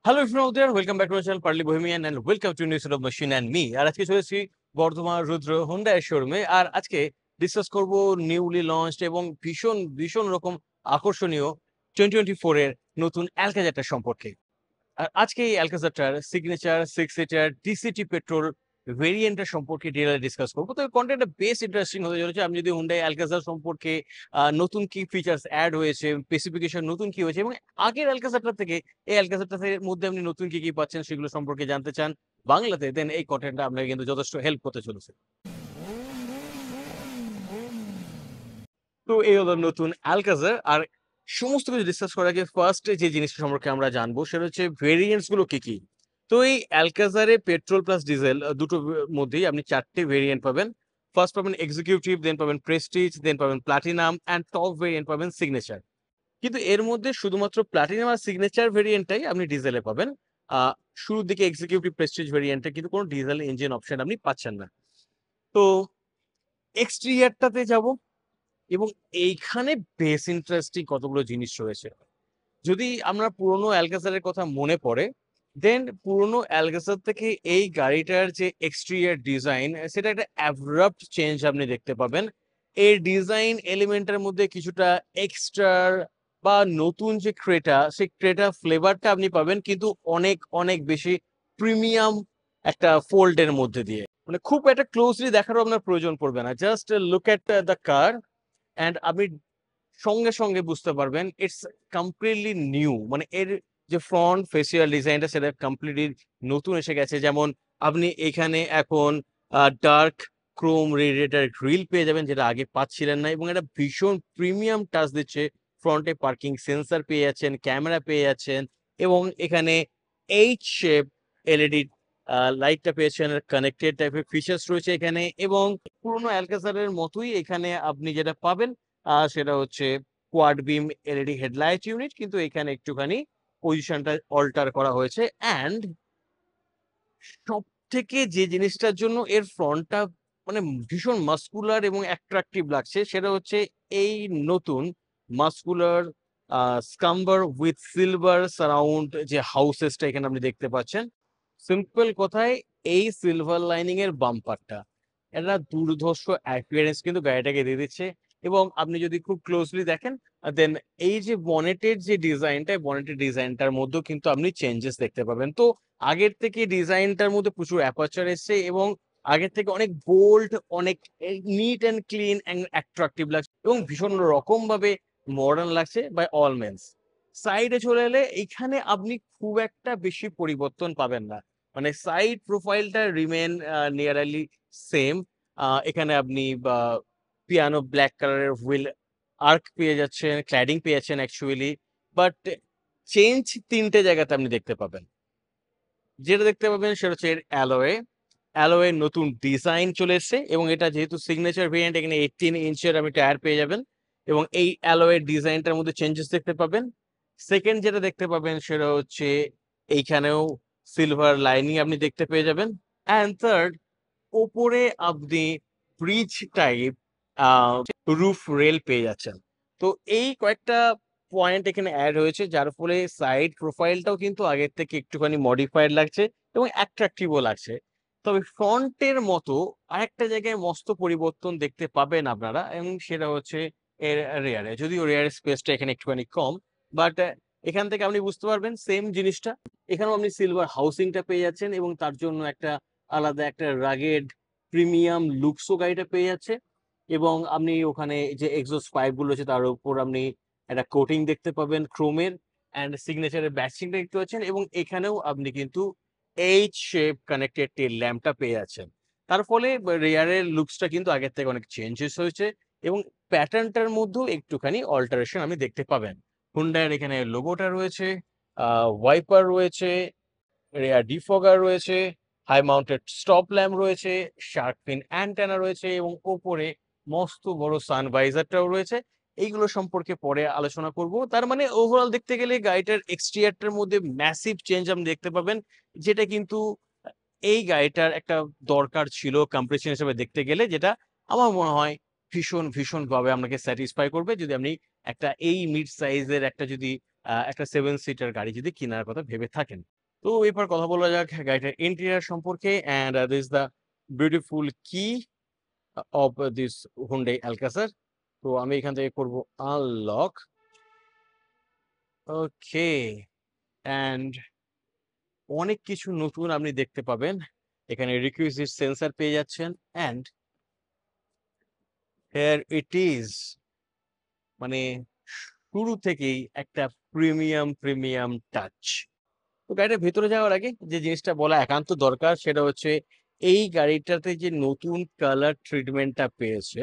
Hello everyone there welcome back to my channel pearly bohemian and welcome to new set of machine and me. আর আজকে চলেছি বর্ধমান রুদ্র Honda শোরুমে। আর আজকে discuss করব newly launched এবং ভীষণ ভীষণ রকম আকর্ষণীয় 2024 এর নতুন অ্যালকাজারটা সম্পর্কে। আর আজকে এই অ্যালকাজারটার সিগনেচার 6 সিটার ডিসিটি পেট্রোল ভেরিয়েন্টটা সম্পর্কে ডিটেইলে ডিসকাস করবো। তো কন্টেন্টটা বেশ ইন্টারেস্টিং হতে চলেছে। আমি যদি হুন্ডাই অ্যালকাজার সম্পর্কে নতুন কি ফিচার্স অ্যাড হয়েছে, স্পেসিফিকেশন নতুন কি হয়েছে এবং আগের অ্যালকাজারটা থেকে এই অ্যালকাজারটার মধ্যে আপনি নতুন কি কি পাচ্ছেন সেগুলো সম্পর্কে জানতে চান বাংলাতে, দেন এই কন্টেন্টটা আপনাকে কিন্তু যথেষ্ট হেল্প করতে চলেছে। তো এই হলো নতুন অ্যালকাজার। আর সমস্ত কিছু ডিসকাস করার আগে ফার্স্ট যে জিনিসটা সম্পর্কে আমরা জানবো সেটা হচ্ছে ভেরিয়েন্টস গুলো কি কি। তো এই অ্যালকাজারে পেট্রোল প্লাস ডিজেল দুটো মধ্যেই আপনি চারটে ভেরিয়েন্ট পাবেন। ফার্স্ট পাবেন এক্সিকিউটিভ, দেন পাবেন প্রেস্টিজ, দেন পাবেন প্লাটিনাম অ্যান্ড টপ ভেরিয়েন্ট পাবেন সিগনেচার। কিন্তু এর মধ্যে শুধুমাত্র প্লাটিনাম আর সিগনেচার ভেরিয়েন্টটাই আপনি ডিজেলে পাবেন। আহ শুরুর দিকে এক্সিকিউটিভ প্রেস্টিজ ভেরিয়েন্টে কিন্তু কোনো ডিজেল ইঞ্জিন অপশন আপনি পাচ্ছেন না। তো এক্সটেরিয়রটাতে যাব এবং এইখানে বেশ ইন্টারেস্টিং কতগুলো জিনিস রয়েছে। যদি আমরা পুরোনো অ্যালকাজারের কথা মনে পড়ে, দেন পুরোনো অ্যালকাজার থেকে এই গাড়িটার যে এক্সটেরিয়র ডিজাইন সেটা একটা অ্যাব্রাপ্ট চেঞ্জ আপনি দেখতে পাবেন। এর ডিজাইন এলিমেন্টের মধ্যে কিছুটা এক্সট্রা বা নতুন যে ক্রেটা, সেই ক্রেটা ফ্লেভারটা আপনি পাবেন, কিন্তু অনেক অনেক বেশি প্রিমিয়াম একটা ফোল্ডের মধ্যে দিয়ে। মানে খুব একটা ক্লোজলি দেখারও আপনার প্রয়োজন পড়বে না, just look at the car and আপনি সঙ্গে সঙ্গে বুঝতে পারবেন ইটস কমপ্লিটলি নিউ। মানে এর যে ফ্রন্ট ফেসিয়াল ডিজাইনটা সেটা কমপ্লিটলি নতুন এসে গেছে। যেমন আপনি এখানে এখন ডার্ক ক্রোম রেডিয়েটার গ্রিল পেয়ে যাবেন, যেটা আগে পাচ্ছিলেন না, এবং এটা ভীষণ প্রিমিয়াম টাচ দিচ্ছে। ফ্রন্টে পার্কিং সেন্সর পেয়ে যাচ্ছেন, ক্যামেরা পেয়ে যাচ্ছেন, এবং এখানে এইচ শেপ এলইডি লাইটটা পেয়েছেন। কানেক্টেড টাইপের ফিচার্স রয়েছে এখানে, এবং পুরোনো অ্যালকাজারের মতোই এখানে আপনি যেটা পাবেন সেটা হচ্ছে কোয়াড বিম এলইডি হেডলাইট ইউনিট, কিন্তু এখানে একটুখানি পজিশনটা অল্টার করা হয়েছে। অ্যান্ড সব থেকে যে জিনিসটার জন্য এর ফ্রন্টটা মানে ভীষণ মাস্কুলার এবং অ্যাট্রাকটিভ লাগছে সেটা হচ্ছে এই নতুন মাস্কুলার স্কাম্বার উইথ সিলভার সারাউন্ড যে হাউসেসটা এখানে আপনি দেখতে পাচ্ছেন। সিম্পল কথায় এই সিলভার লাইনিং এর বাম্পারটা এটা দুর্ধর্ষ অ্যাপিয়ারেন্স কিন্তু গাড়িটাকে দিয়ে দিচ্ছে। এবং আপনি যদি খুব ক্লোজলি দেখেন, দেন এই যে বনেটের যে ডিজাইনটা, বনেটের ডিজাইনটার মধ্যেও কিন্তু আপনি চেঞ্জেস দেখতে পাবেন। তো আগের থেকে ডিজাইনটার মধ্যে প্রচুর অ্যাপারচার এসছে এবং আগের থেকে অনেক বোল্ড, অনেক neat and clean and attractive লাগছে এবং ভীষণ রকম ভাবে মডার্ন লাগছে বাই অল মেন্স। সাইডে চলে এলে এইখানে আপনি খুব একটা বেশি পরিবর্তন পাবেন না। মানে সাইড প্রোফাইলটা রিমেন নিয়ারলি সেম। এখানে আপনি পিয়ানো ব্ল্যাক কালারের হুইল আর্ক পেয়ে যাচ্ছেন, ক্ল্যাডিং পেয়ে যাচ্ছেন অ্যাকচুয়ালি। বাট চেঞ্জ তিনটে জায়গাতে আপনি দেখতে পাবেন। যেটা দেখতে পাবেন সেটা হচ্ছে এর অ্যালয়ে। অ্যালয়ের নতুন ডিজাইন চলে এসছে এবং এটা যেহেতু সিগনেচার ভেরিয়েন্ট, এখানে 18 ইঞ্চের আপনি টায়ার পেয়ে যাবেন এবং এই অ্যালয়ের ডিজাইনটার মধ্যে চেঞ্জেস দেখতে পাবেন। সেকেন্ড যেটা দেখতে পাবেন সেটা হচ্ছে এইখানেও সিলভার লাইনিং আপনি দেখতে পেয়ে যাবেন। অ্যান্ড থার্ড, ওপরে আপনি ব্রিজ টাইপ রুফ রেল পেয়ে যাচ্ছেন। তো এই কয়েকটা পয়েন্ট এখানে অ্যাড হয়েছে, যার ফলে সাইড প্রোফাইলটাও কিন্তু আগের থেকে একটুখানি মডিফাইড লাগছে এবং অ্যাট্রাকটিভও লাগছে। তবে ফ্রন্টের মতো আরেকটা জায়গায় মস্ত পরিবর্তন দেখতে পাবেন আপনারা, এবং সেটা হচ্ছে এর রেয়ারে। যদিও রেয়ার স্পেসটা এখানে একটুখানি কম, বাট এখান থেকে আপনি বুঝতে পারবেন সেম জিনিসটা। এখানেও আপনি সিলভার হাউসিংটা পেয়ে যাচ্ছেন এবং তার জন্য একটা আলাদা একটা রাগেড প্রিমিয়াম লুকসও গাড়িটা পেয়ে যাচ্ছে। এবং আপনি ওখানে যে এক্সস্ট পাইপ গুলো আছে তার উপর আপনি একটা কোটিং দেখতে পাবেন ক্রোমের, অ্যান্ড সিগনেচারের ব্যাচিংটা দেখতে পাচ্ছেন, এবং এখানেও আপনি কিন্তু এইচ শেপ কানেক্টেড টেল ল্যাম্পটা পেয়ে যাচ্ছেন। তার ফলে রেয়ারের লুকসটা কিন্তু আগের থেকে অনেক চেঞ্জেস হয়েছে এবং প্যাটার্নটার মধ্যেও একটুখানি অল্টারেশন আপনি দেখতে পাবেন। হুন্ডাইয়ের এখানে লোগোটা রয়েছে, ওয়াইপার রয়েছে, রেয়ার ডিফগার রয়েছে, হাই মাউন্টেড স্টপ ল্যাম্প রয়েছে, শার্ক ফিন অ্যান্টেনা রয়েছে, এবং ওপরে মস্ত বড় সানভাইজারটাও রয়েছে। এইগুলো সম্পর্কে পরে আলোচনা করব। তার মানে ওভারঅল দেখতে গেলে গাড়িটার এক্সটিরিয়রটার মধ্যে ম্যাসিভ চেঞ্জ আপনি দেখতে পাবেন, যেটা কিন্তু এই গাড়িটার একটা দরকার ছিল কম্প্রেশন হিসেবে দেখতে গেলে, যেটা আমার মনে হয় ভীষণ ভীষণ ভাবে আপনাকে স্যাটিসফাই করবে যদি আপনি একটা এই মিড সাইজের একটা যদি একটা 7 সিটার গাড়ি যদি কেনার কথা ভেবে থাকেন। তো এরপর কথা বলা যাক গাড়িটার ইন্টেরিয়র সম্পর্কে অ্যান্ড দিস দ্য বিউটিফুল কি অফ দিস Hyundai Alcazar। তো আমি এখান থেকে করব আনলক। ওকে, অ্যান্ড অনেক কিছু নতুন আপনি দেখতে পাবেন। এখানে রিকুইজিট সেন্সর পেয়ে যাচ্ছেন অ্যান্ড হিয়ার ইট ইজ, মানে শুরু থেকেই একটা প্রিমিয়াম টাচ। তো গাড়িটার ভেতরে যাওয়ার আগে যে জিনিসটা বলা একান্ত দরকার সেটা হচ্ছে এই গাড়িটাতে যে নতুন কালার ট্রিটমেন্টটা পেয়েছে,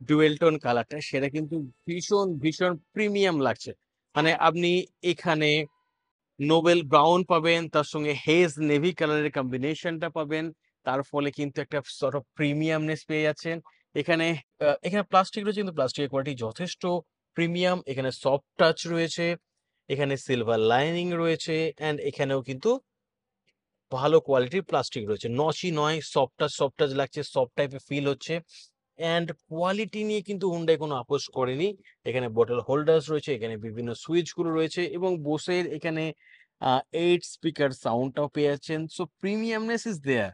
ডুয়েল টোন কালারটা, সেটা কিন্তু ভীষণ প্রিমিয়াম লাগছে। মানে আপনি এখানে নোবেল ব্রাউন পাবেন, তার সঙ্গে হেজ নেভি কালারের কম্বিনেশনটা পাবেন। তার ফলে কিন্তু একটা সর্ট অফ প্রিমিয়ামনেস পেয়ে যাচ্ছেন। এখানে এখানে প্লাস্টিক রয়েছে কিন্তু প্লাস্টিকের কোয়ালিটি যথেষ্ট প্রিমিয়াম। এখানে সফট টাচ রয়েছে, এখানে সিলভার লাইনিং রয়েছে অ্যান্ড এখানেও কিন্তু ভালো কোয়ালিটির প্লাস্টিক রয়েছে। নচই নয়, সফট টাচ লাগছে, সফট টাইপের ফিল হচ্ছে। অ্যান্ড কোয়ালিটি নিয়ে কিন্তু হুন্ডাই কোনো আপোস করেনি। এখানে বটল হোল্ডার্স রয়েছে, এখানে বিভিন্ন সুইচগুলো রয়েছে এবং বোসের এখানে 8 স্পিকার সাউন্ডটাও পেয়ে যাচ্ছেন। So premiumness is there.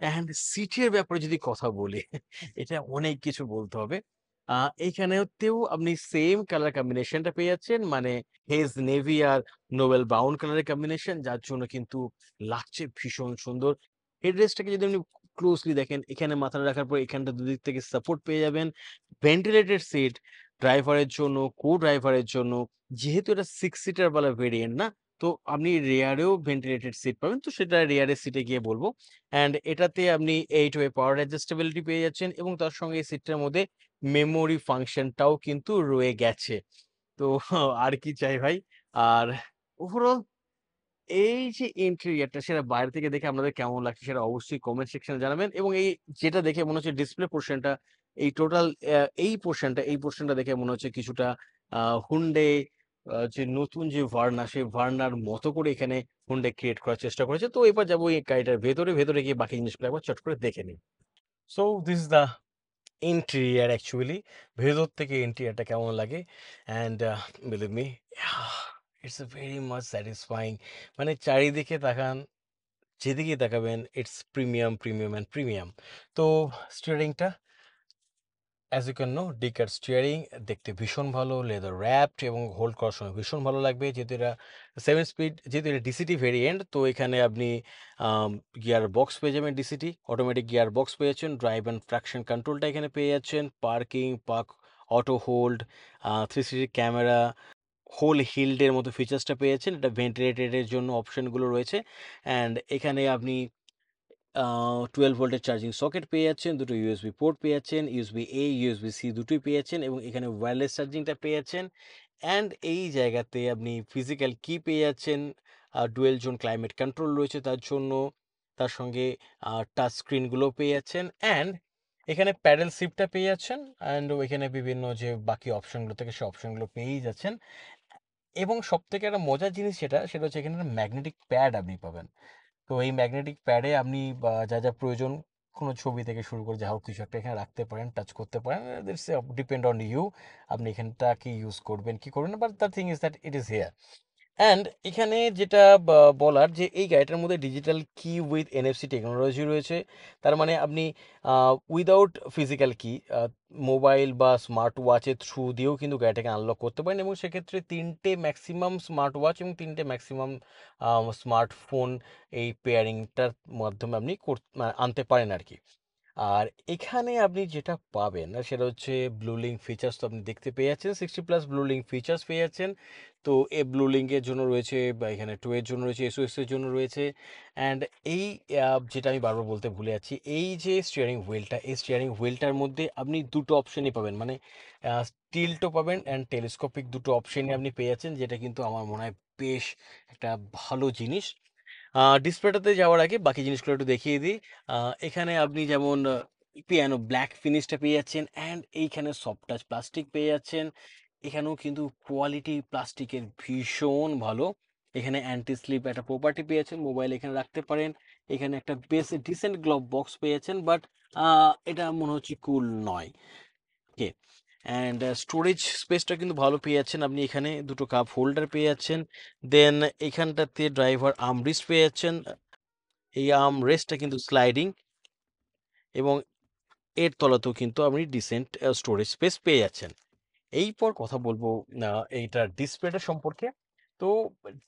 And সিটের ব্যাপারে যদি কথা বলি, এটা অনেক কিছু বলতে হবে। এইখানেতেও আপনি সেম কালার কম্বিনেশনটা পেয়ে যাচ্ছেন, মানে হেজ নেভি আর নোবেল ব্রাউন কালারের কম্বিনেশন, যার জন্য কিন্তু লাগছে ভীষণ সুন্দর। হেডরেস্টটাকে যদি আপনি ক্লোজলি দেখেন, এখানে মাথাটা রাখার পর এখানটা দুদিক থেকে সাপোর্ট পেয়ে যাবেন। ভেন্টিলেটেড সিট ড্রাইভারের জন্য, কো-ড্রাইভারের জন্য। যেহেতু এটা 6 সিটার ওয়ালা ভেরিয়েন্ট না, তো আপনি রেয়ারেও ভেন্টিলেটেড সিট পাবেন। তো সেটা রেয়ারের সিটে গিয়ে বলবো। অ্যান্ড এটাতে আপনি 8 ওয়ে পাওয়ার অ্যাডজাস্টেবিলিটি পেয়ে যাচ্ছেন এবং তার সঙ্গে এই সিটটার মধ্যে মেমোরি ফাংশনটাও কিন্তু রয়ে গেছে। তো আর কি চাই ভাই? আর ওভারঅল এই যে ইন্টেরিয়রটা, সেটা বাইরে থেকে দেখে আপনাদের কেমন লাগছে সেটা অবশ্যই কমেন্ট সেকশনে জানাবেন। এবং এই যেটা দেখে মনে হচ্ছে ডিসপ্লে পোরশনটা, এই টোটাল এই পোরশনটা দেখে মনে হচ্ছে কিছুটা Hyundai যে নতুন যে ভার্না, সেই ভার্নার মতো করে এখানে Hyundai ক্রিয়েট করার চেষ্টা করেছে। তো এবার যাবো এই গাড়িটার ভেতরে গিয়ে বাকি জিনিসগুলো একবার চট করে দেখে নিই। So this is the interior actually. ভেতর থেকে ইন্টেরিয়রটা কেমন লাগে and believe me, it's very much satisfying. মানে চারিদিকে তাকান, যেদিকেই তাকাবেন ইটস প্রিমিয়াম অ্যান্ড প্রিমিয়াম। তো স্টিয়ারিংটা, অ্যাজ ইউ ক্যান নো, ডিকার স্টিয়ারিং দেখতে ভীষণ ভালো, লেদার র্যাপড এবং হোল্ড করার সময় ভীষণ ভালো লাগবে। যেহেতু এটা 7 স্পিড, যেহেতু এটা ডিসিটি ভেরিয়েন্ট, তো এখানে আপনি গিয়ার বক্স পেয়ে যাবেন, ডিসিটি অটোমেটিক গিয়ার বক্স পেয়ে যাচ্ছেন, ড্রাইভ অ্যান্ড ট্রাকশন কন্ট্রোলটা এখানে পেয়ে যাচ্ছেন, পার্ক অটো হোল্ড, 360 ক্যামেরা, হোল হিল্ডের মতো ফিচার্সটা পেয়েছেন। এটা ভেন্টিলেটেডের জন্য অপশনগুলো রয়েছে। অ্যান্ড এখানে আপনি 12 ভোল্টের চার্জিং সকেট পেয়ে যাচ্ছেন, দুটো ইউএসবি পোর্ট পেয়ে যাচ্ছেন, ইউএসবি এ ইউএসবি সি দুটোই পেয়ে যাচ্ছেন এবং এখানে ওয়্যারলেস চার্জিংটা পেয়ে যাচ্ছেন। অ্যান্ড এই জায়গাতে আপনি ফিজিক্যাল কি পেয়ে যাচ্ছেন, ডুয়েল জোন ক্লাইমেট কন্ট্রোল রয়েছে তার জন্য, তার সঙ্গে টাচ স্ক্রিনগুলো পেয়ে যাচ্ছেন। অ্যান্ড এখানে প্যাডেল শিফটটা পেয়ে যাচ্ছেন অ্যান্ড এখানে বিভিন্ন যে বাকি অপশনগুলো থেকে সেই অপশনগুলো পেয়েই যাচ্ছেন। এবং সব থেকে একটা মজার জিনিস সেটা হচ্ছে এখানে ম্যাগনেটিক প্যাড আপনি পাবেন। তো এই ম্যাগনেটিক প্যাডে আপনি যা প্রয়োজন, কোনো ছবি থেকে শুরু করে যা হোক কিছু একটা এখানে রাখতে পারেন, টাচ করতে পারেন। দিটস ডিপেন্ড অন ইউ, আপনি এখানটা কি ইউজ করবেন কি করবেন না, but the thing is that it is here. And এখানে যেটা বলার, যে এই গাড়িটার মধ্যে ডিজিটাল কি উইথ এনএফসি টেকনোলজি রয়েছে। তার মানে আপনি উইদাউট ফিজিক্যাল কি, মোবাইল বা স্মার্ট ওয়াচের থ্রু দিয়েও কিন্তু গাড়িটাকে আনলক করতে পারেন এবং সেক্ষেত্রে 3টে ম্যাক্সিমাম স্মার্ট ওয়াচ এবং 3টে ম্যাক্সিমাম স্মার্টফোন এই পেয়ারিংটার মাধ্যমে আপনি আনতে পারেন আর কি। আর এখানে আপনি যেটা পাবেন সেটা হচ্ছে ব্লু লিঙ্ক ফিচার্স। তো আপনি দেখতে পেয়ে যাচ্ছেন 60+ ব্লু লিঙ্ক ফিচার্স পেয়ে যাচ্ছেন। তো এই ব্লু লিঙ্কের জন্য রয়েছে, বা এখানে 2 এর জন্য রয়েছে, এসওএস এর জন্য রয়েছে। অ্যান্ড এই যেটা আমি বারবার বলতে ভুলে যাচ্ছি, এই যে স্টিয়ারিং হুইলটা, এই স্টিয়ারিং হুইলটার মধ্যে আপনি দুটো অপশনই পাবেন, মানে টিল্টও পাবেন অ্যান্ড টেলিস্কোপিক, দুটো অপশনই আপনি পেয়ে যাচ্ছেন, যেটা কিন্তু আমার মনে হয় বেশ একটা ভালো জিনিস। ডিসপ্লেটাতে যাওয়ার আগে বাকি জিনিসগুলো একটু দেখিয়ে দিই। এখানে আপনি যেমন পিয়ানো ব্ল্যাক ফিনিশটা পেয়ে যাচ্ছেন অ্যান্ড এইখানে সফট টাচ প্লাস্টিক পেয়ে যাচ্ছেন। এখানেও কিন্তু কোয়ালিটি প্লাস্টিকের ভীষণ ভালো। এখানে অ্যান্টি স্লিপ একটা প্রপার্টি পেয়ে যাচ্ছেন, মোবাইল এখানে রাখতে পারেন। এখানে একটা বেশ ডিসেন্ট গ্লোভ বক্স পেয়ে যাচ্ছেন, বাট এটা মনে হচ্ছে কুল নয়। ওকে। অ্যান্ড স্টোরেজ স্পেসটা কিন্তু ভালো পেয়ে যাচ্ছেন আপনি, এখানে দুটো কাপ হোল্ডার পেয়ে যাচ্ছেন। দেন এখানটাতে ড্রাইভার আর্মরেস্ট পেয়ে যাচ্ছেন, এই আর্মরেস্টটা কিন্তু স্লাইডিং, এবং এর তলাতেও কিন্তু আপনি ডিসেন্ট স্টোরেজ স্পেস পেয়ে যাচ্ছেন। এরপর কথা বলবো এইটার ডিসপ্লেটা সম্পর্কে। তো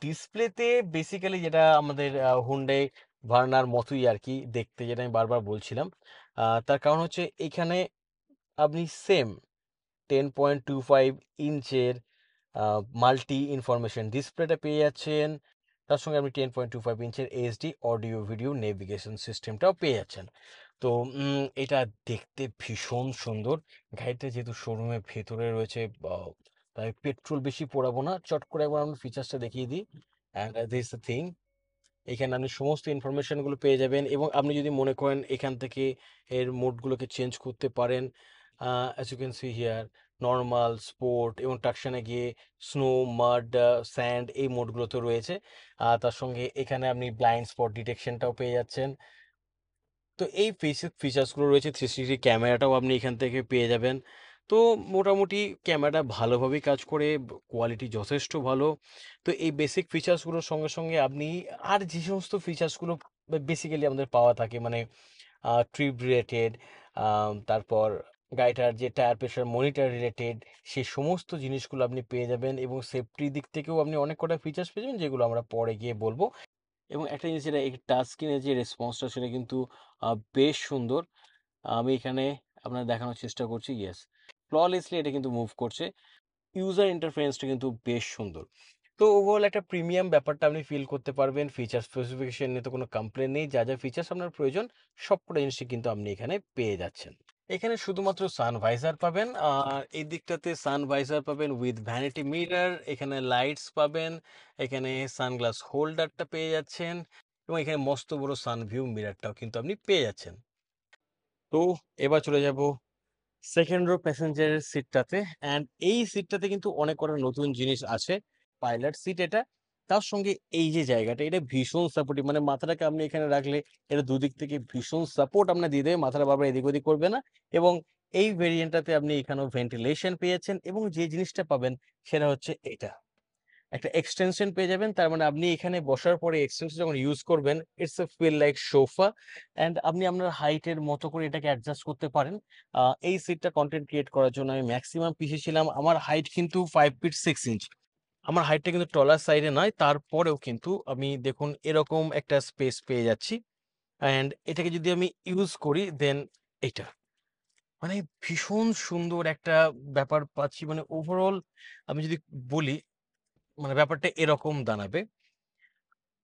ডিসপ্লেতে বেসিক্যালি যেটা আমাদের হুন্ডাই ভার্নার মতোই আর কি দেখতে, যেটা আমি বারবার বলছিলাম। তার কারণ হচ্ছে এখানে আপনি সেম 10.25 ইঞ্চের মাল্টি ইনফরমেশন ডিসপ্লেটা পেয়ে যাচ্ছেন। তার সঙ্গে আপনি 10.25 ইঞ্চের এইচডি অডিও ভিডিও নেভিগেশন সিস্টেমটাও পেয়ে যাচ্ছেন। তো এটা দেখতে ভীষণ সুন্দর। গাড়িটা যেহেতু শোরুমের ভেতরে রয়েছে, তাই পেট্রোল বেশি পোড়াবো না, চট করে একবার আমি ফিচার্সটা দেখিয়ে দিই। অ্যান্ড দিস দ্য থিং, এখানে আপনি সমস্ত ইনফরমেশনগুলো পেয়ে যাবেন, এবং আপনি যদি মনে করেন এখান থেকে এর মোডগুলোকে চেঞ্জ করতে পারেন। As you can see here, normal, sport এবং টাকশানে গিয়ে স্নো, মাড, স্যান্ড এই মোডগুলো তো রয়েছে। তার সঙ্গে এখানে আপনি ব্লাইন্ড স্পট ডিটেকশনটাও পেয়ে যাচ্ছেন। তো এই বেসিক ফিচার্সগুলো রয়েছে, 360 ক্যামেরাটাও আপনি এখান থেকে পেয়ে যাবেন। তো মোটামুটি ক্যামেরাটা ভালোভাবেই কাজ করে, কোয়ালিটি যথেষ্ট ভালো। তো এই বেসিক ফিচার্সগুলোর সঙ্গে সঙ্গে আপনি আর যে সমস্ত ফিচার্সগুলো বেসিক্যালি আমাদের পাওয়া থাকে, মানে ট্রিপ রিলেটেড, তারপর গাড়িটার যে টায়ার প্রেশার মনিটর রিলেটেড, সেই সমস্ত জিনিসগুলো আপনি পেয়ে যাবেন, এবং সেফটির দিক থেকেও আপনি অনেক কটা ফিচার্স পেয়ে যাবেন, যেগুলো আমরা পরে গিয়ে বলবো। এবং একটা জিনিস, যেটা এই টাচ স্ক্রিনের যে রেসপন্সটা, সেটা কিন্তু বেশ সুন্দর। আমি এখানে আপনার দেখানোর চেষ্টা করছি, ইয়েস, ফ্ললেসলি এটা কিন্তু মুভ করছে। ইউজার ইন্টারফেরেন্সটা কিন্তু বেশ সুন্দর। তো ওভারঅল একটা প্রিমিয়াম ব্যাপারটা আপনি ফিল করতে পারবেন। ফিচার স্পেসিফিকেশন নিয়ে তো কোনো কমপ্লেন নেই, যা যা ফিচার্স আপনার প্রয়োজন সবকটা জিনিসই কিন্তু আপনি এখানে পেয়ে যাচ্ছেন। এখানে শুধুমাত্র সানভাইজার পাবেন, আর এই দিকটাতে সানভাইজার পাবেন উইথ ভ্যানিটি মিরর, এখানে লাইটস পাবেন, এখানে সানগ্লাস হোল্ডারটা পেয়ে যাচ্ছেন, এবং এখানে মস্ত বড় সানভিউ মিররটাও কিন্তু আপনি পেয়ে যাচ্ছেন। তো এবার চলে যাব সেকেন্ড রো প্যাসেঞ্জারের সিটটাতে। অ্যান্ড এই সিটটাতে কিন্তু অনেক কটা নতুন জিনিস আছে। পাইলট সিট এটা, তার সঙ্গে এই যে জায়গাটা, এটা ভীষণ সাপোর্টিভ, মানে মাথাটাকে আপনি এখানে রাখলে এটা দুদিক থেকে ভীষণ সাপোর্ট আপনার দিয়ে দেবে, মাথাটা বারবার এদিক ওদিক করবে না। এবং এই ভেরিয়েন্টটাতে আপনি এখানেও ভেন্টিলেশন পেয়েছেন, এবং যে জিনিসটা পাবেন সেটা হচ্ছে এটা, একটা এক্সটেনশন পেয়ে যাবেন। তার মানে আপনি এখানে বসার পরে এক্সটেনশন যখন ইউজ করবেন, it's a feel like sofa. And আপনি আপনার হাইটের মতো করে এটাকে অ্যাডজাস্ট করতে পারেন। এই সিটটা কন্টেন্ট ক্রিয়েট করার জন্য আমি ম্যাক্সিমাম পিছিয়ে ছিলাম। আমার হাইট কিন্তু 5 ফিট 6 ইঞ্চ, আমার হাইটটা কিন্তু টলার সাইডে নয়, তারপরেও কিন্তু আমি দেখুন এরকম একটা স্পেস পেয়ে যাচ্ছি। অ্যান্ড এটাকে যদি আমি ইউজ করি, দেন এটা মানে ভীষণ সুন্দর একটা ব্যাপার পাচ্ছি। মানে ওভারঅল আমি যদি বলি, মানে ব্যাপারটা এরকম দাঁড়াবে।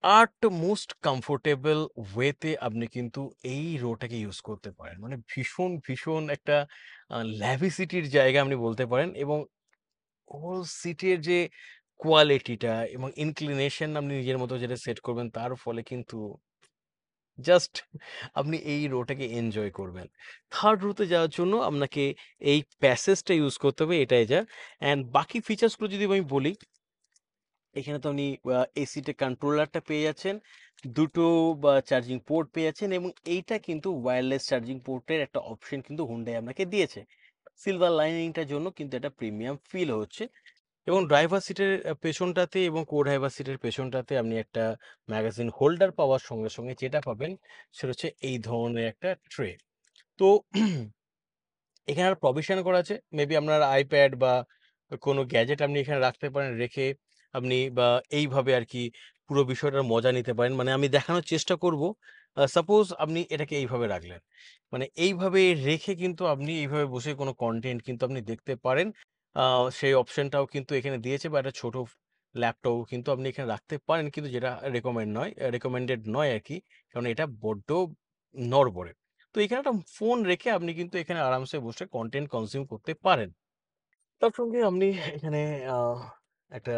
আট মোস্ট কমফোর্টেবল ওয়েতে আপনি কিন্তু এই রোটাকে ইউজ করতে পারেন, মানে ভীষণ ভীষণ একটা ল্যাভিসিটির জায়গা আপনি বলতে পারেন। এবং হোল সিটের যে কোয়ালিটিটা এবং ইনক্লিনেশন আপনি নিজের মতো যেটা সেট করবেন, তার ফলে কিন্তু জাস্ট আপনি এই রোটাকে এনজয় করবেন। থার্ড রোতে যাওয়ার জন্য আপনাকে এই প্যাসেজটা ইউজ করতে হবে, এটাই যা। অ্যান্ড বাকি ফিচার্সগুলো যদি আমি বলি, এখানে তো আপনি এসিতে কন্ট্রোলারটা পেয়ে যাচ্ছেন, দুটো চার্জিং পোর্ট পেয়ে যাচ্ছেন, এবং এইটা কিন্তু ওয়্যারলেস চার্জিং পোর্টের একটা অপশন কিন্তু হুন্ডাই আপনাকে দিয়েছে। সিলভার লাইনিংটার জন্য কিন্তু এটা প্রিমিয়াম ফিল হচ্ছে। এবং ড্রাইভার সিটের পেছনটাতে এবং কো ড্রাইভার সিটের পেছনটাতে আপনি একটা ম্যাগাজিন হোল্ডার পাওয়ার সঙ্গে সঙ্গে যেটা পাবেন সেটা হচ্ছে এই ধরনের একটা ট্রে। তো এখানে আর প্রভিশন করা আছে, মেবি আপনার আইপ্যাড বা কোনো গ্যাজেট আপনি এখানে রাখতে পারেন, রেখে আপনি বা এইভাবে আর কি পুরো বিষয়টার মজা নিতে পারেন। মানে আমি দেখানোর চেষ্টা করব, সাপোজ আপনি এটাকে এইভাবে রাখলেন, মানে এইভাবে রেখে কিন্তু আপনি এইভাবে বসে কোনো কন্টেন্ট কিন্তু আপনি দেখতে পারেন। সেই অপশনটাও কিন্তু এখানে দিয়েছে, বা একটা ছোট ল্যাপটপ কিন্তু আপনি এখানে রাখতে পারেন, কিন্তু যেটা রেকমেন্ডেড নয় আর কি, কারণ এটা বড্ড নড়বড়ে। তো এখানে একটা ফোন রেখে আপনি কিন্তু এখানে আরামসে বসে কন্টেন্ট কনজিউম করতে পারেন। তার সঙ্গে আপনি এখানে আহ, একটা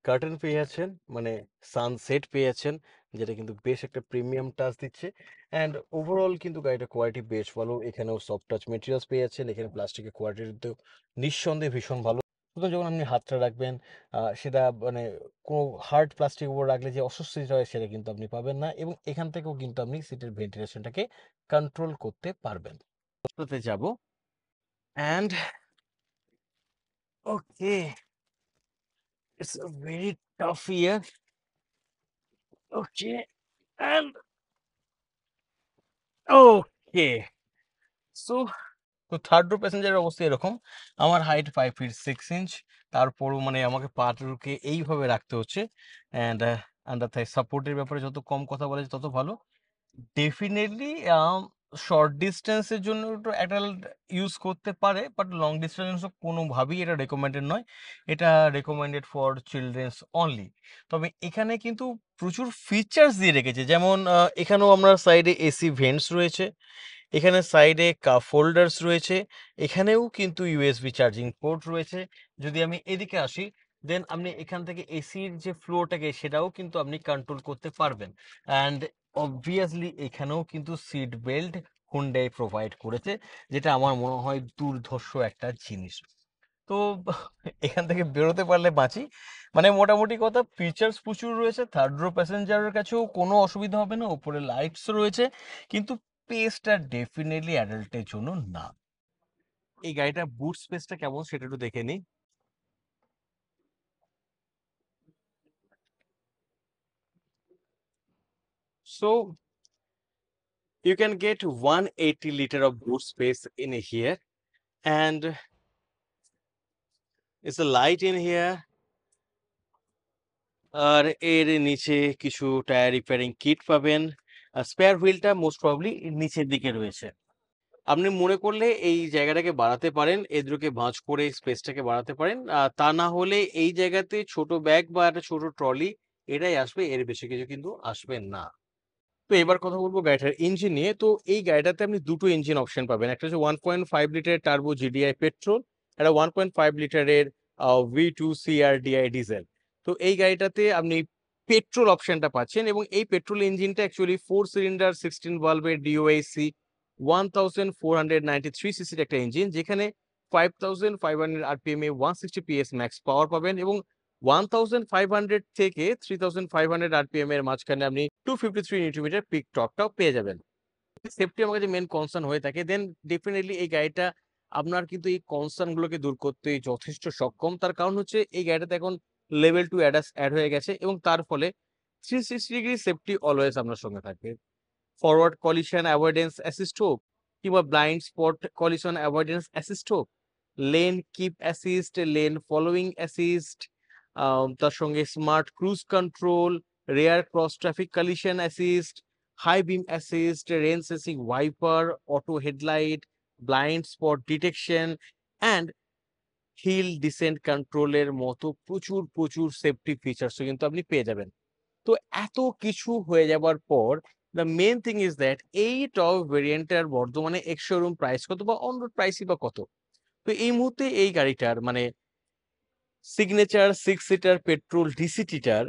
কার্টেন পেয়ে যাচ্ছেন, মানে সানসেট পেয়ে যাচ্ছেন, যেটা কিন্তু বেশ একটা প্রিমিয়াম টাচ দিচ্ছে। অ্যান্ড ওভারঅল কিন্তু গাড়িটার কোয়ালিটি বেশ ভালো। এখানেও সফট টাচ মেটেরিয়ালস পেয়ে যাচ্ছেন, এখানে প্লাস্টিকের কোয়ালিটি তো নিঃসন্দেহে ভীষণ ভালো। সুতরাং যখন আপনি হাতটা রাখবেন, সেটা মানে কোনো হার্ড প্লাস্টিক উপর রাখলে যে অস্বস্তিটা হয়, সেটা কিন্তু আপনি পাবেন না। এবং এখান থেকেও কিন্তু আপনি সিটের ভেন্টিলেশনটাকে কন্ট্রোল করতে পারবেন। তে যাব, and okay, it's a very tough year. Okay, and okay. So তো থার্ড রো প্যাসেঞ্জারের অবস্থা এরকম। আমার হাইট 5 ফিট 6 ইঞ্চ, তারপরও মানে আমাকে পাটাকে এইভাবে রাখতে হচ্ছে। অ্যান্ড আন্ডার থাই সাপোর্টের ব্যাপারে যত কম কথা বলা যায় তত ভালো। ডেফিনেটলি শর্ট ডিস্টেন্সের জন্য একটু অ্যাডাল্ট ইউজ করতে পারে, বাট লং ডিস্টেন্স কোনোভাবেই এটা রেকমেন্ডেড নয়। এটা রেকমেন্ডেড ফর চিলড্রেন্স অনলি। তবে এখানে কিন্তু প্রচুর ফিচার্স দিয়ে রেখেছে, যেমন এখানেও আমরা সাইডে এসি ভেন্টস রয়েছে, এখানে সাইডে কাপ হোল্ডার্স রয়েছে, এখানেও কিন্তু ইউএসবি চার্জিং পোর্ট রয়েছে। যদি আমি এদিকে আসি, দেন আপনি এখান থেকে এসির যে ফ্লোটাকে সেটাও কিন্তু আপনি কন্ট্রোল করতে পারবেন। অ্যান্ড অবভিয়াসলি এখানেও কিন্তু সিট বেল্ট হুন্ডাই প্রোভাইড করেছে, যেটা আমার মনে হয় দুর্ধর্ষ একটা জিনিস। তো এখান থেকে বেরোতে পারলে বাঁচি। মানে মোটামুটি কথা, ফিচার্স প্রচুর রয়েছে, থার্ড রো প্যাসেঞ্জারের কাছেও কোনো অসুবিধা হবে না, উপরে লাইটস রয়েছে, কিন্তু পেসটা ডেফিনেটলি অ্যাডাল্টের জন্য না। এই গাড়িটার বুট স্পেসটা কেমন সেটা একটু দেখে নিই। So you can get 180 liter of boot space in here, and it's a light in here. আর এর নিচে কিছু টায়ার রিপেয়ারিং কিট পাবেন। আর স্পেয়ার হুইলটা মোস্ট প্রবাবলি নিচের দিকে রয়েছে। আপনি মনে করলে এই জায়গাটাকে বাড়াতে পারেন, এগুলোকে ভাঁজ করে স্পেসটাকে বাড়াতে পারেন। তা না হলে এই জায়গাতে ছোট ব্যাগ বা একটা ছোট ট্রলি এটাই আসবে, এর বেশি কিছু কিন্তু আসবে না। তো এবার কথা বলবো গাড়িটার ইঞ্জিন নিয়ে। তো এই গাড়িটাতে আপনি দুটো ইঞ্জিন অপশন পাবেন, একটা হচ্ছে 1.5 লিটারের টার্বো জিডিআই পেট্রোল, একটা 1.5 লিটারের V2 CR DI ডিজেল। তো এই গাড়িটাতে আপনি পেট্রোল অপশনটা পাচ্ছেন, এবং এই পেট্রোল ইঞ্জিনটা অ্যাকচুয়ালি 4 সিলিন্ডার 16 ভালভের DOAC 1493 সিসির একটা ইঞ্জিন, যেখানে 5500 RPM এ 160 PS ম্যাক্স পাওয়ার পাবেন, এবং 1500 থেকে 3500 RPM এর মাঝখানে আপনি 253 নিউটন মিটার পিক টর্কটাও পেয়ে যাবেন। সেফটি আমার কাছে মেন কনসার্ন হয়ে থাকে, দেন ডেফিনেটলি এই গাড়িটা আপনার কিন্তু এই কনসার্ন গুলোকে দূর করতে যথেষ্ট সক্ষম। তার কারণ হচ্ছে এই গাড়িটাতে এখন লেভেল 2 অ্যাডাস অ্যাড হয়ে গেছে, এবং তার ফলে 360 ডিগ্রি সেফটি অলওয়েজ আপনার সঙ্গে থাকবে। ফরওয়ার্ড কলিশন অ্যাভয়েডেন্স অ্যাসিস্ট হোক, কিংবা blind spot collision avoidance assist হোক, lane keep assist, lane following assist, তার সঙ্গে smart cruise control, rear cross traffic collision assist, high beam assist, rain sensing wiper, auto headlight, blind spot detection, and hill descent কন্ট্রোলের মতো প্রচুর প্রচুর safety ফিচার্সও কিন্তু আপনি পেয়ে যাবেন। তো এত কিছু হয়ে যাবার পর the main thing is that এই টপ ভেরিয়েন্টের বর্তমানে এক্স শোরুম প্রাইস কত, বা অন রোড প্রাইসই বা কত। তো এই মুহূর্তে এই গাড়িটার মানে সিগনেচার 6 সিটার পেট্রোল ডিসিটিটার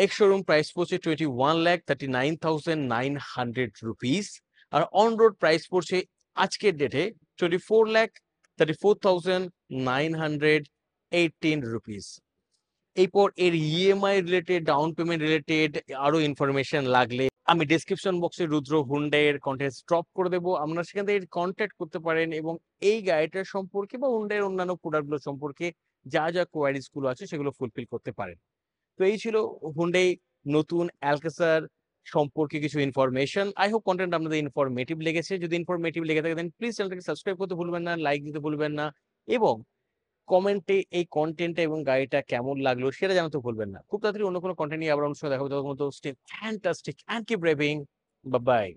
এক্স শোরুম প্রাইস পড়ছে 21,39,900 রুপিস। আর অন রোড প্রাইস পড়ছে আজকের ডেটে 24,34,918 রুপিস। এরপর এর EMI related, down payment related আরো ইনফরমেশন লাগলে আমি ডেসক্রিপশন বক্সে রুদ্র হুন্ডাই এর কন্টেন্ট ড্রপ করে দেবো, আপনারা সেখান থেকে কন্ট্যাক্ট করতে পারেন, এবং এই গাড়িটার সম্পর্কে বা হুন্ডাই এর অন্যান্য প্রোডাক্টগুলো সম্পর্কে যা যা কোয়ারিজ গুলো আছে সেগুলো ফুলফিল করতে পারেন। তো এই ছিল হুন্ডাই নতুন অ্যালকাসার সম্পর্কে কিছু ইনফরমেশন। আই হোপ কন্টেন্ট আপনাদের ইনফরমেটিভ লেগেছে। যদি ইনফরমেটিভ লেগে থাকে দেন প্লিজ চ্যানেলটাকে সাবস্ক্রাইব করতে ভুলবেন না, লাইক দিতে ভুলবেন না, এবং কমেন্টে এই কন্টেন্টটা এবং গাড়িটা কেমন লাগলো সেটা জানাতে ভুলবেন না। খুব তাড়াতাড়ি অন্য কোনো কন্টেন্ট নিয়ে আবার অনুষ্ঠানে দেখা হবে। ততক্ষণ মতো stay fantastic and keep revving. Bye by.